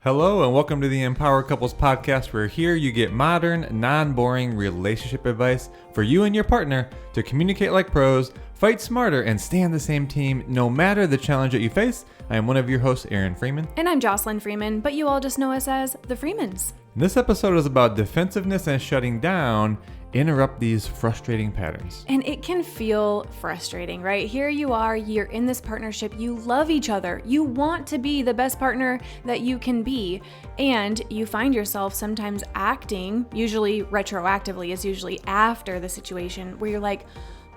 Hello and welcome to the Empower Couples podcast, where here you get modern, non-boring relationship advice for you and your partner to communicate like pros, fight smarter, and stay on the same team no matter the challenge that you face. I am one of your hosts, Aaron Freeman. And I'm Jocelyn Freeman, but you all just know us as the Freemans. This episode is about defensiveness and shutting down. Interrupt these frustrating patterns. And it can feel frustrating, right? Here you are, you're in this partnership, you love each other, you want to be the best partner that you can be, and you find yourself sometimes acting, usually retroactively, is usually after the situation, where you're like,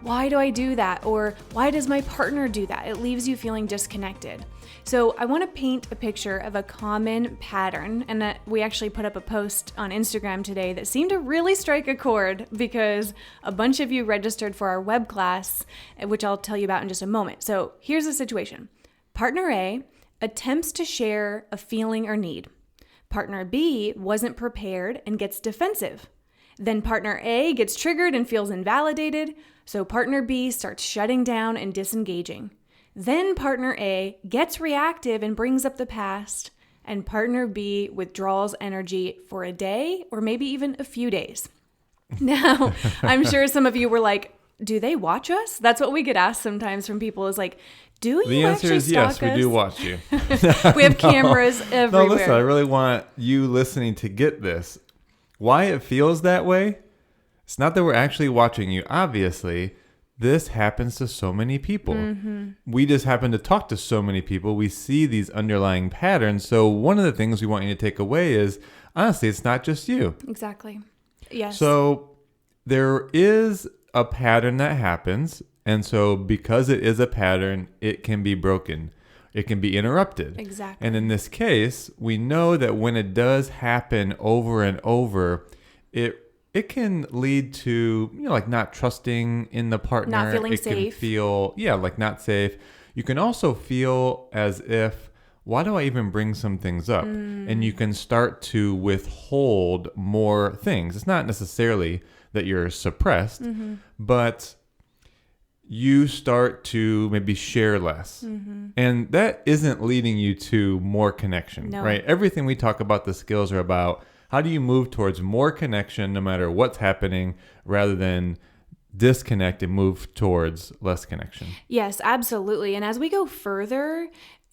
why do I do that? Or why does my partner do that? It leaves you feeling disconnected. So I want to paint a picture of a common pattern, and we actually put up a post on Instagram today that seemed to really strike a chord because a bunch of you registered for our web class, which I'll tell you about in just a moment. So here's the situation. Partner A attempts to share a feeling or need. Partner B wasn't prepared and gets defensive. Then partner A gets triggered and feels invalidated, so partner B starts shutting down and disengaging. Then partner A gets reactive and brings up the past, and partner B withdraws energy for a day or maybe even a few days. Now, I'm sure some of you were like, do they watch us? That's what we get asked sometimes from people, is like, do you The answer actually is stalk yes, we us? do watch you. We have cameras everywhere. No, listen, I really want you listening to get this. Why it feels that way? It's not that we're actually watching you. Obviously, this happens to so many people. Mm-hmm. We just happen to talk to so many people. We see these underlying patterns. So one of the things we want you to take away is, honestly, it's not just you. Exactly. Yes. So there is a pattern that happens. And so because it is a pattern, it can be broken. It can be interrupted. Exactly. And in this case, we know that when it does happen over and over, it can lead to, like not trusting in the partner. Not feeling safe. It can feel, like not safe. You can also feel as if, why do I even bring some things up? And you can start to withhold more things. It's not necessarily that you're suppressed, but you start to maybe share less. And that isn't leading you to more connection, right? Everything we talk about, the skills are about how do you move towards more connection no matter what's happening, rather than disconnect and move towards less connection. Yes, absolutely. And as we go further,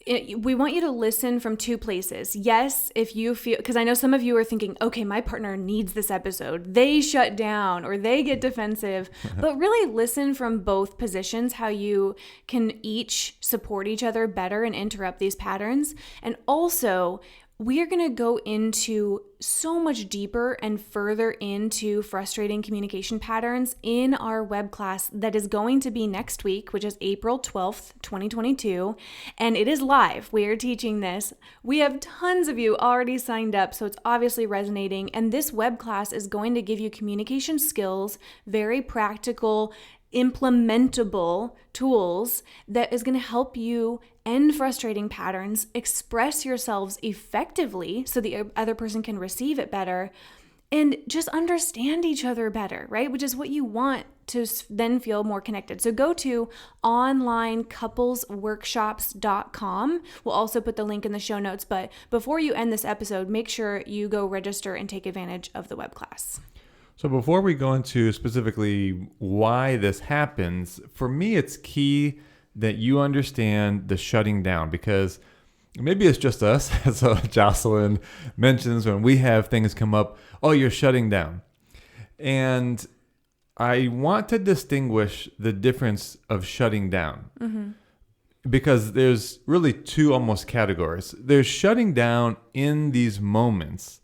we want you to listen from two places. Yes, if you feel, because I know some of you are thinking, okay, my partner needs this episode. They shut down or they get defensive, but really listen from both positions, how you can each support each other better and interrupt these patterns. And also, we are going to go into so much deeper and further into frustrating communication patterns in our web class that is going to be next week, which is April 12th, 2022. And it is live. We are teaching this. We have tons of you already signed up, so it's obviously resonating. And this web class is going to give you communication skills, very practical, implementable tools that is going to help you end frustrating patterns, express yourselves effectively so the other person can receive it better, and just understand each other better, right? Which is what you want to then feel more connected. So go to onlinecouplesworkshops.com. We'll also put the link in the show notes, but before you end this episode, make sure you go register and take advantage of the web class. So before we go into specifically why this happens, for me, it's key that you understand the shutting down, because maybe it's just us, as Jocelyn mentions when we have things come up, oh, you're shutting down. And I want to distinguish the difference of shutting down, because there's really two almost categories. There's shutting down in these moments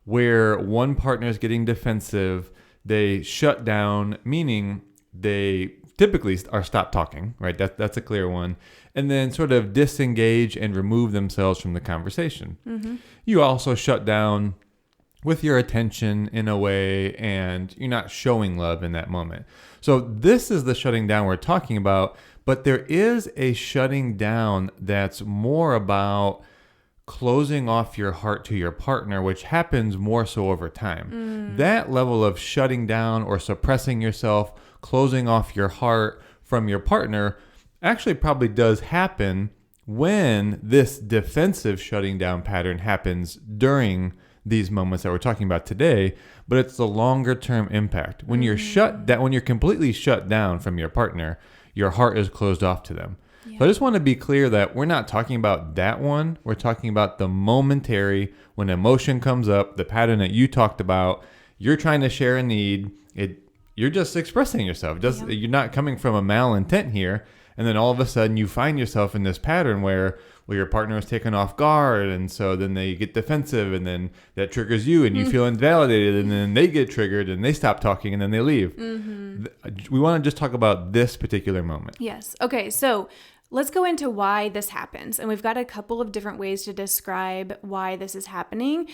where one partner is getting defensive. They shut down, meaning they typically are stop talking, right? That's a clear one. And then sort of disengage and remove themselves from the conversation. You also shut down with your attention in a way, and you're not showing love in that moment. So this is the shutting down we're talking about, but there is a shutting down that's more about closing off your heart to your partner, which happens more so over time. That level of shutting down or suppressing yourself, closing off your heart from your partner, actually probably does happen when this defensive shutting down pattern happens during these moments that we're talking about today, but it's the longer term impact. When you're when you're completely shut down from your partner, your heart is closed off to them. So I just want to be clear that we're not talking about that one. We're talking about the momentary, when emotion comes up, the pattern that you talked about. You're trying to share a need. You're just expressing yourself. You're not coming from a malintent here. And then all of a sudden you find yourself in this pattern where your partner is taken off guard. And so then they get defensive, and then that triggers you and you feel invalidated, and then they get triggered and they stop talking and then they leave. We want to just talk about this particular moment. Yes. Okay. So let's go into why this happens. And we've got a couple of different ways to describe why this is happening.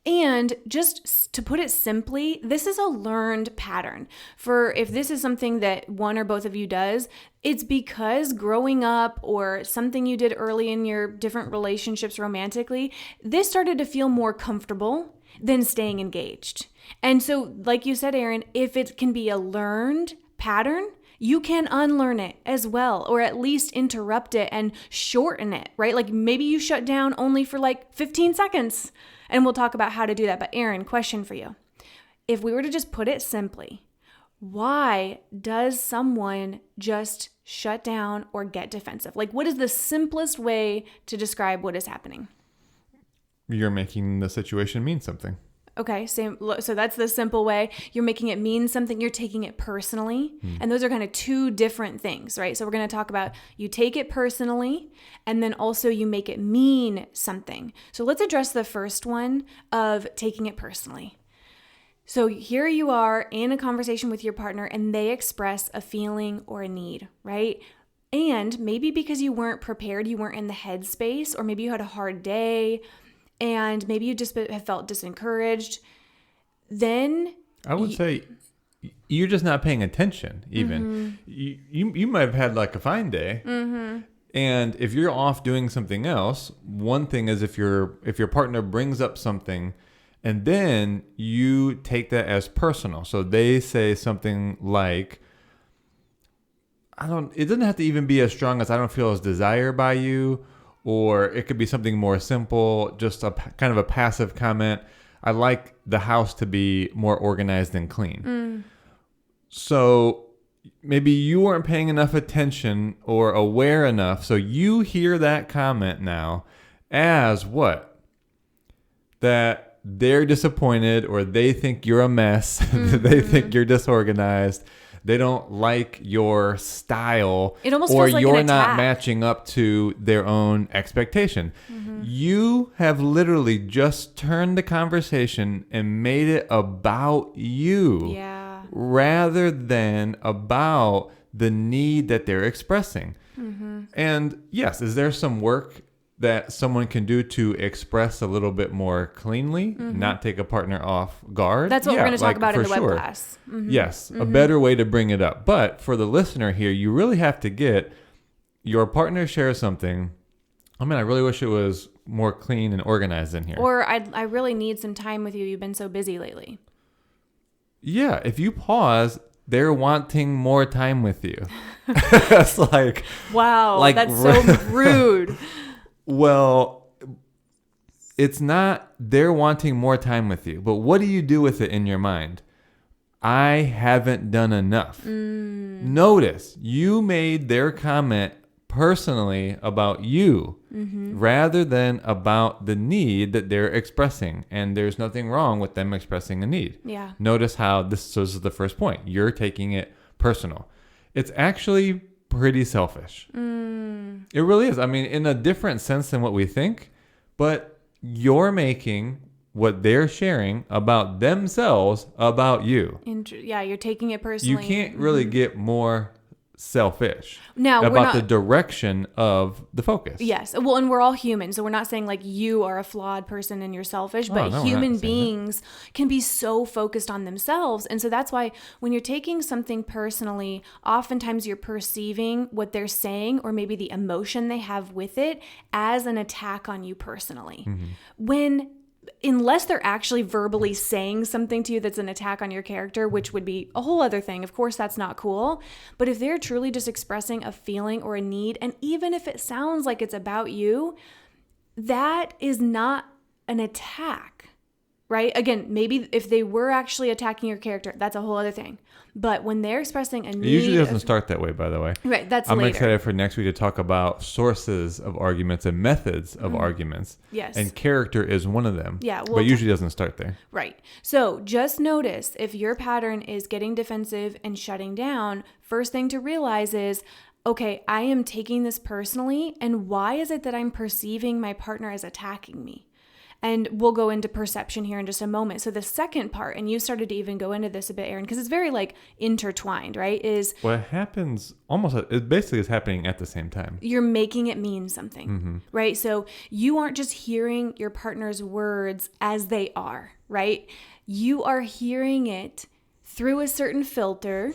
And just to put it simply, this is a learned pattern. For if this is something that one or both of you does, it's because growing up or something you did early in your different relationships romantically, this started to feel more comfortable than staying engaged. And so, like you said, Aaron, if it can be a learned pattern, you can unlearn it as well, or at least interrupt it and shorten it, right? Like maybe you shut down only for like 15 seconds. And we'll talk about how to do that. But Aaron, question for you. If we were to just put it simply, why does someone just shut down or get defensive? Like, what is the simplest way to describe what is happening? You're making the situation mean something. Okay, so that's the simple way. You're making it mean something. You're taking it personally. And those are kind of two different things, right? So we're going to talk about you take it personally, and then also you make it mean something. So let's address the first one of taking it personally. So here you are in a conversation with your partner, and they express a feeling or a need, right? And maybe because you weren't prepared, you weren't in the headspace, or maybe you had a hard day, and maybe you just have felt discouraged, then I would say you're just not paying attention even. You might have had like a fine day. And if you're off doing something else, one thing is if your partner brings up something and then you take that as personal. So they say something like, it doesn't have to even be as strong as I don't feel as desired by you. Or it could be something more simple, just a kind of a passive comment. I like the house to be more organized and clean. So maybe you weren't paying enough attention or aware enough. So you hear that comment now as what? That they're disappointed, or they think you're a mess. They think you're disorganized. They don't like your style, it almost or feels like you're an not attack. matching up to their own expectation. You have literally just turned the conversation and made it about you rather than about the need that they're expressing. And yes, is there some work that someone can do to express a little bit more cleanly, not take a partner off guard? That's what we're going to talk about in the web class. Yes, a better way to bring it up. But for the listener here, you really have to get your partner shares something. I mean, I really wish it was more clean and organized in here. Or I really need some time with you. You've been so busy lately. Yeah, if you pause, they're wanting more time with you. That's like, wow, that's so rude. Well, it's not they're wanting more time with you, but what do you do with it in your mind? I haven't done enough. Notice you made their comment personally about you rather than about the need that they're expressing. And there's nothing wrong with them expressing a need. Yeah. Notice how this is the first point. You're taking it personal. It's actually pretty selfish. It really is. I mean, in a different sense than what we think, but you're making what they're sharing about themselves about you. Yeah, you're taking it personally. You can't really get more selfish now about the direction of the focus. Yes. Well, and we're all human. So we're not saying like you are a flawed person and you're selfish, but human beings can be so focused on themselves. And so that's why when you're taking something personally, oftentimes you're perceiving what they're saying or maybe the emotion they have with it as an attack on you personally. When unless they're actually verbally saying something to you that's an attack on your character, which would be a whole other thing. Of course, that's not cool. But if they're truly just expressing a feeling or a need, and even if it sounds like it's about you, that is not an attack, right? Again, maybe if they were actually attacking your character, that's a whole other thing. But when they're expressing a need... It usually doesn't start that way, by the way. Right, that's I'm later. excited for next week to talk about sources of arguments and methods of arguments. Yes. And character is one of them. Yeah. But usually doesn't start there. Right. So just notice if your pattern is getting defensive and shutting down, first thing to realize is, okay, I am taking this personally, and why is it that I'm perceiving my partner as attacking me? And we'll go into perception here in just a moment. So the second part, and you started to even go into this a bit, Aaron, because it's very like intertwined, right? Is what happens almost, it basically is happening at the same time. You're making it mean something, right? So you aren't just hearing your partner's words as they are, right? You are hearing it through a certain filter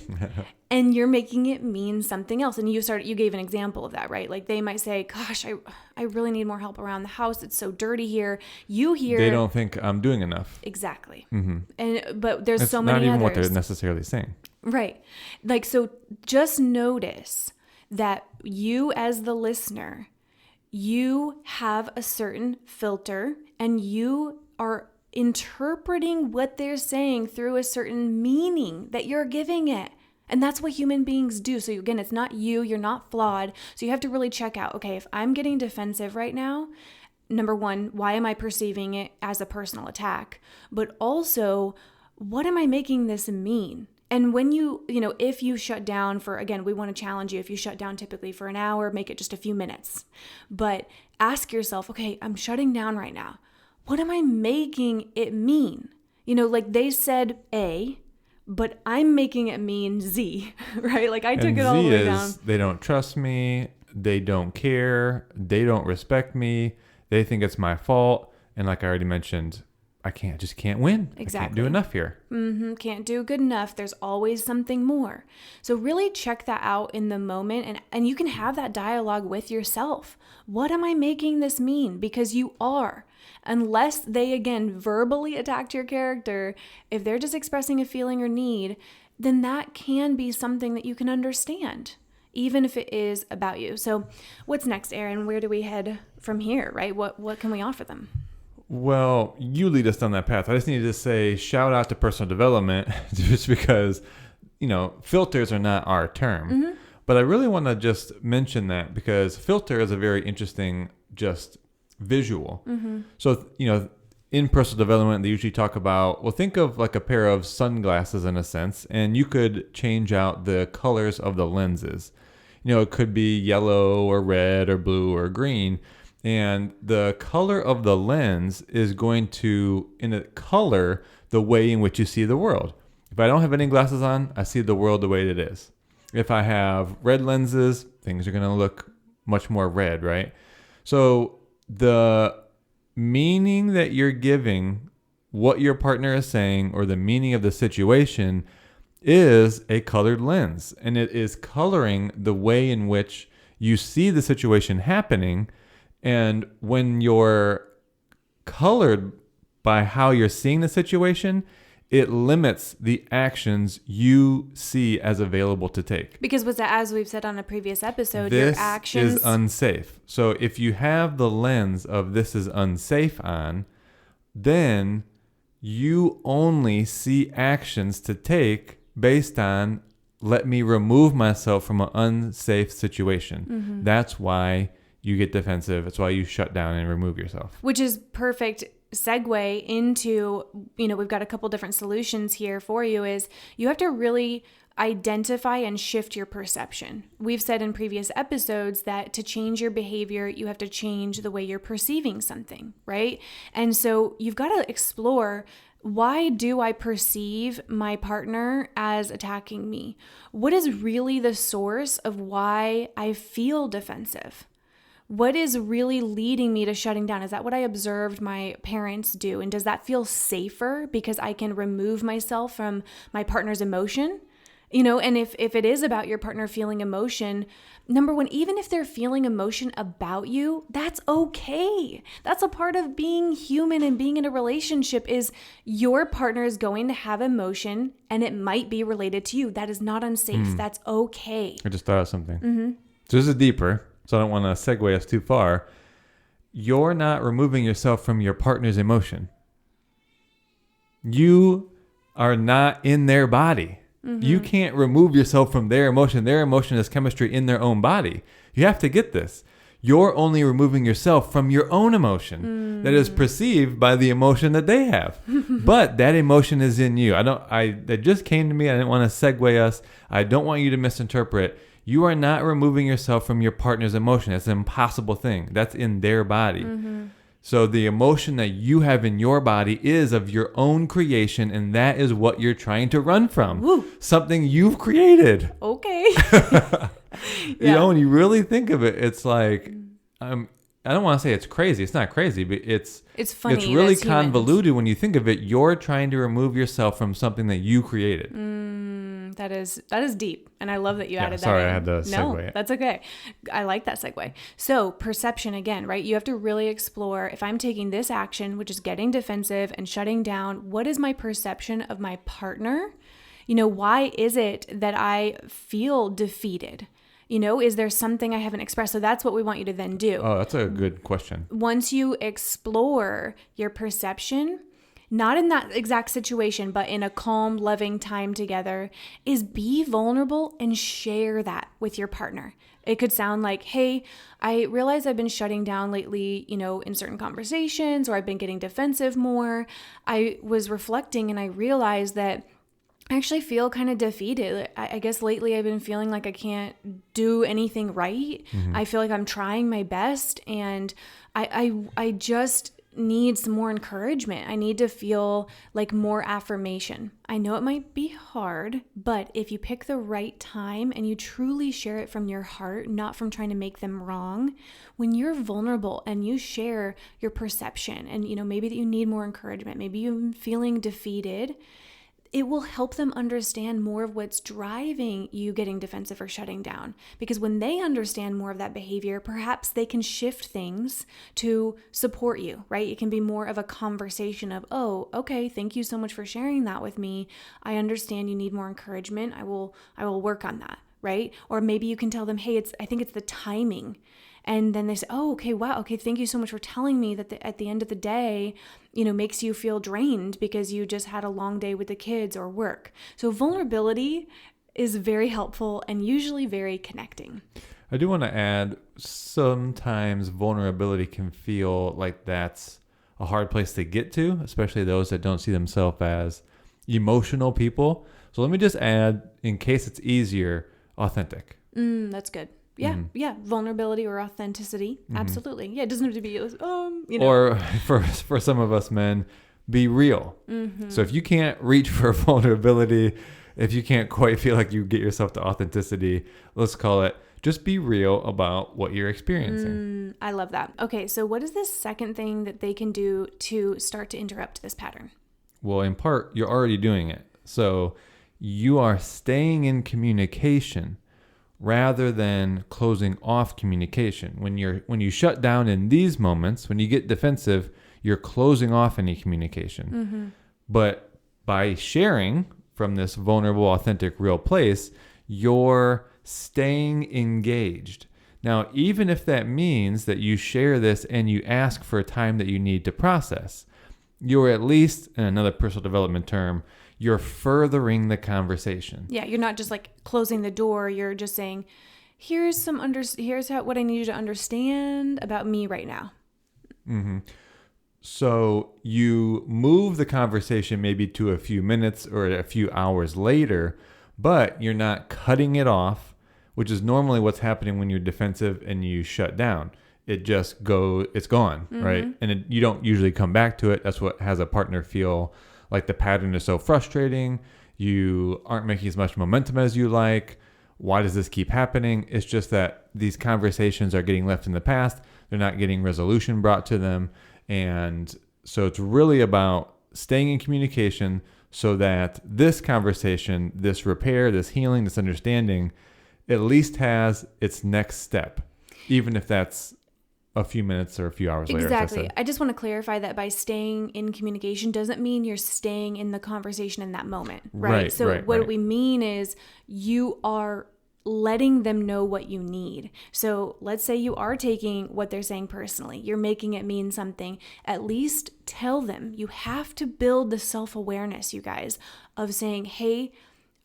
and you're making it mean something else. And you gave an example of that, right? Like they might say, gosh, I really need more help around the house. It's so dirty here. You hear... They don't think I'm doing enough. Exactly. But there's It's so many not even others. what they're necessarily saying. Right. Like, so just notice that you as the listener, you have a certain filter and you are interpreting what they're saying through a certain meaning that you're giving it. And that's what human beings do. So again, it's not you, you're not flawed. So you have to really check out, okay, if I'm getting defensive right now, number one, why am I perceiving it as a personal attack? But also, what am I making this mean? And when if you shut down for, again, we want to challenge you. If you shut down typically for an hour, make it just a few minutes. But ask yourself, okay, I'm shutting down right now. What am I making it mean? Like they said A, but I'm making it mean Z, right? Like I took it all the way down. They don't trust me. They don't care. They don't respect me. They think it's my fault. And like I already mentioned, I just can't win. Exactly. I can't do enough here. Can't do good enough. There's always something more. So really check that out in the moment and you can have that dialogue with yourself. What am I making this mean? Because you are. Unless they, again, verbally attacked your character, if they're just expressing a feeling or need, then that can be something that you can understand, even if it is about you. So what's next, Aaron? Where do we head from here, right? What can we offer them? Well, you lead us down that path. I just needed to say shout out to personal development just because, filters are not our term. But I really want to just mention that because filter is a very interesting just visual. So, in personal development, they usually talk about, well, think of like a pair of sunglasses in a sense, and you could change out the colors of the lenses. It could be yellow or red or blue or green. And the color of the lens is going to color the way in which you see the world. If I don't have any glasses on, I see the world the way it is. If I have red lenses, things are going to look much more red, right? So the meaning that you're giving what your partner is saying or the meaning of the situation is a colored lens. And it is coloring the way in which you see the situation happening. And when you're colored by how you're seeing the situation, it limits the actions you see as available to take. Because as we've said on a previous episode, this your actions is unsafe. So if you have the lens of this is unsafe on, then you only see actions to take based on let me remove myself from an unsafe situation. That's why you get defensive. It's why you shut down and remove yourself. Which is perfect segue into, we've got a couple different solutions here for you is you have to really identify and shift your perception. We've said in previous episodes that to change your behavior, you have to change the way you're perceiving something, right? And so you've got to explore, why do I perceive my partner as attacking me? What is really the source of why I feel defensive? What is really leading me to shutting down? Is that what I observed my parents do? And does that feel safer because I can remove myself from my partner's emotion? And if it is about your partner feeling emotion, number one, even if they're feeling emotion about you, that's okay. That's a part of being human and being in a relationship. Is your partner is going to have emotion and it might be related to you. That is not unsafe. That's okay. I just thought of something. So this is deeper, so I don't want to segue us too far. You're not removing yourself from your partner's emotion. You are not in their body. You can't remove yourself from their emotion. Their emotion is chemistry in their own body. You have to get this. You're only removing yourself from your own emotion that is perceived by the emotion that they have. But that emotion is in you. That just came to me. I didn't want to segue us. I don't want you to misinterpret. You are not removing yourself from your partner's emotion. It's an impossible thing. That's in their body. So the emotion that you have in your body is of your own creation, and that is what you're trying to run from. Woo. Something you've created. Okay. When you really think of it, it's like, I don't want to say it's crazy. It's not crazy, but it's funny. It's really convoluted when you think of it. You're trying to remove yourself from something that you created. That is deep, and I love that you added that. Sorry, in. I had to segue. No, that's okay. I like that segue. So perception again, right? You have to really explore. If I'm taking this action, which is getting defensive and shutting down, what is my perception of my partner? Why is it that I feel defeated? Is there something I haven't expressed? So that's what we want you to then do. Oh, that's a good question. Once you explore your perception, not in that exact situation, but in a calm, loving time together, is be vulnerable and share that with your partner. It could sound like, hey, I realize I've been shutting down lately, in certain conversations, or I've been getting defensive more. I was reflecting and I realized that I actually feel kind of defeated. I guess lately I've been feeling like I can't do anything right. I feel like I'm trying my best, and I just need some more encouragement. I need to feel like more affirmation. I know it might be hard, but if you pick the right time and you truly share it from your heart, not from trying to make them wrong, when you're vulnerable and you share your perception and maybe that you need more encouragement, maybe you're feeling defeated, it will help them understand more of what's driving you getting defensive or shutting down. Because when they understand more of that behavior, perhaps they can shift things to support you, right? It can be more of a conversation of, oh, okay, thank you so much for sharing that with me. I understand you need more encouragement. I will work on that, right? Or maybe you can tell them, hey, I think it's the timing. And then they say, oh, okay, wow, okay, thank you so much for telling me that at the end of the day, makes you feel drained because you just had a long day with the kids or work. So vulnerability is very helpful and usually very connecting. I do want to add, sometimes vulnerability can feel like that's a hard place to get to, especially those that don't see themselves as emotional people. So let me just add, in case it's easier, authentic. That's good. Yeah, vulnerability or authenticity. Absolutely. Yeah, it doesn't have to be, Or for some of us men, be real. So if you can't reach for vulnerability, if you can't quite feel like you get yourself to authenticity, let's call it, just be real about what you're experiencing. I love that. Okay, so what is the second thing that they can do to start to interrupt this pattern? Well, in part, you're already doing it. So you are staying in communication rather than closing off communication. When you shut down in these moments, when you get defensive, you're closing off any communication. But by sharing from this vulnerable, authentic, real place, you're staying engaged. Now, even if that means that you share this and you ask for a time that you need to process, you're at least, in another personal development term, you're furthering the conversation. Yeah, you're not just like closing the door. You're just saying, here's what I need you to understand about me right now. So you move the conversation maybe to a few minutes or a few hours later, but you're not cutting it off, which is normally what's happening when you're defensive and you shut down. It's gone, right? And you don't usually come back to it. That's what has a partner feel like the pattern is so frustrating. You aren't making as much momentum as you like. Why does this keep happening? It's just that these conversations are getting left in the past. They're not getting resolution brought to them. And so it's really about staying in communication so that this conversation, this repair, this healing, this understanding at least has its next step, even if that's a few minutes or a few hours later. Exactly. I just want to clarify that by staying in communication doesn't mean you're staying in the conversation in that moment, right? So what we mean is you are letting them know what you need. So let's say you are taking what they're saying personally. You're making it mean something. At least tell them. You have to build the self-awareness, you guys, of saying, hey,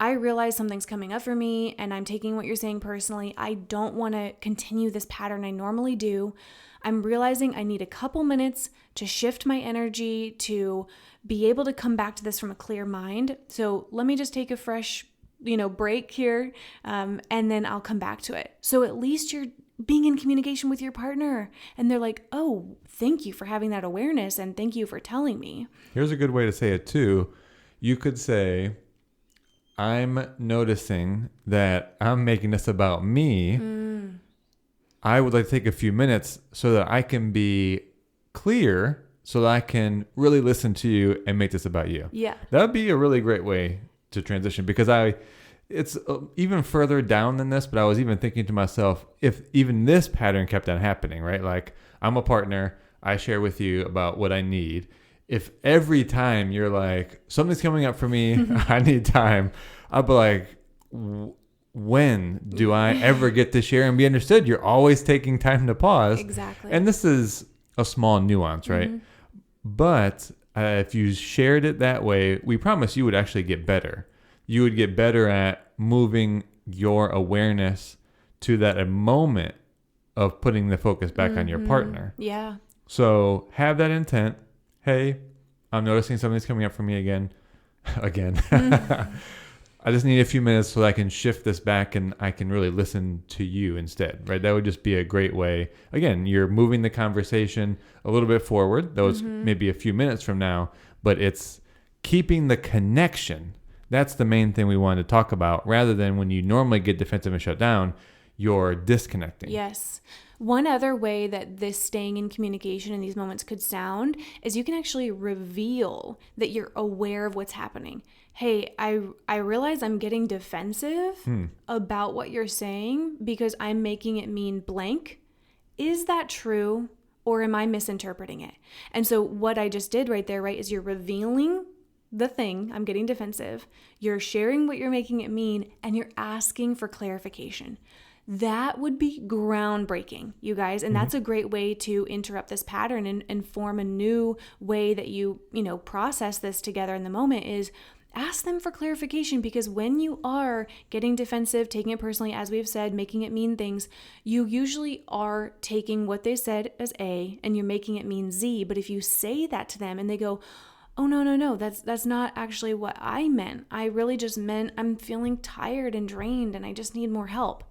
I realize something's coming up for me and I'm taking what you're saying personally. I don't want to continue this pattern I normally do. I'm realizing I need a couple minutes to shift my energy to be able to come back to this from a clear mind. So let me just take a fresh, break here, and then I'll come back to it. So at least you're being in communication with your partner and they're like, oh, thank you for having that awareness and thank you for telling me. Here's a good way to say it too. You could say, I'm noticing that I'm making this about me. I would like to take a few minutes so that I can be clear, so that I can really listen to you and make this about you. Yeah. That would be a really great way to transition, because it's even further down than this, but I was even thinking to myself, if even this pattern kept on happening, right? Like, I'm a partner, I share with you about what I need. If every time you're like, something's coming up for me, I need time, I'll be like, when do I ever get to share and be understood? You're always taking time to pause. Exactly. And this is a small nuance, right? But if you shared it that way, we promise you would actually get better. You would get better at moving your awareness to that moment of putting the focus back on your partner. Yeah. So have that intent. Hey, I'm noticing something's coming up for me again. I just need a few minutes so that I can shift this back and I can really listen to you instead, right? That would just be a great way. Again, you're moving the conversation a little bit forward. That was maybe a few minutes from now, but it's keeping the connection. That's the main thing we wanted to talk about, rather than when you normally get defensive and shut down, you're disconnecting. Yes. One other way that this staying in communication in these moments could sound is you can actually reveal that you're aware of what's happening. Hey, I realize I'm getting defensive about what you're saying because I'm making it mean blank. Is that true, or am I misinterpreting it? And so what I just did right there, right, is you're revealing the thing, I'm getting defensive, you're sharing what you're making it mean, and you're asking for clarification. That would be groundbreaking, you guys. And that's a great way to interrupt this pattern and form a new way that you process this together in the moment, is ask them for clarification, because when you are getting defensive, taking it personally, as we've said, making it mean things, you usually are taking what they said as A and you're making it mean Z. But if you say that to them and they go, oh, no, that's not actually what I meant. I really just meant I'm feeling tired and drained and I just need more help.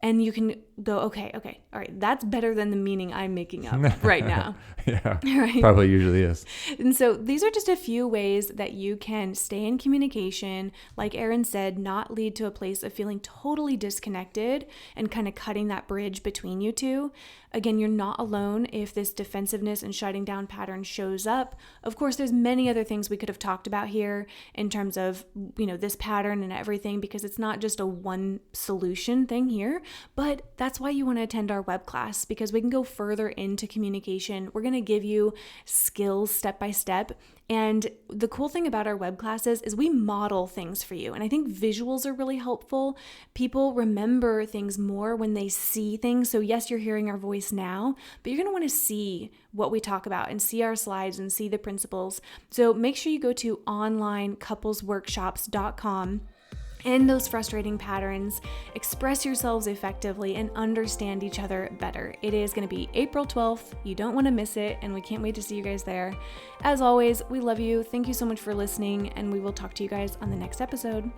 And you can go, okay, all right, that's better than the meaning I'm making up right now. Yeah, right? Probably usually is. And so these are just a few ways that you can stay in communication, like Aaron said, not lead to a place of feeling totally disconnected and kind of cutting that bridge between you two. Again, you're not alone if this defensiveness and shutting down pattern shows up. Of course, there's many other things we could have talked about here in terms of, this pattern and everything, because it's not just a one solution thing here. But that's why you want to attend our web class, because we can go further into communication. We're going to give you skills step by step. And the cool thing about our web classes is we model things for you. And I think visuals are really helpful. People remember things more when they see things. So yes, you're hearing our voice now, but you're going to want to see what we talk about and see our slides and see the principles. So make sure you go to onlinecouplesworkshops.com. End those frustrating patterns, express yourselves effectively, and understand each other better. It is going to be April 12th. You don't want to miss it, and we can't wait to see you guys there. As always, we love you. Thank you so much for listening, and we will talk to you guys on the next episode.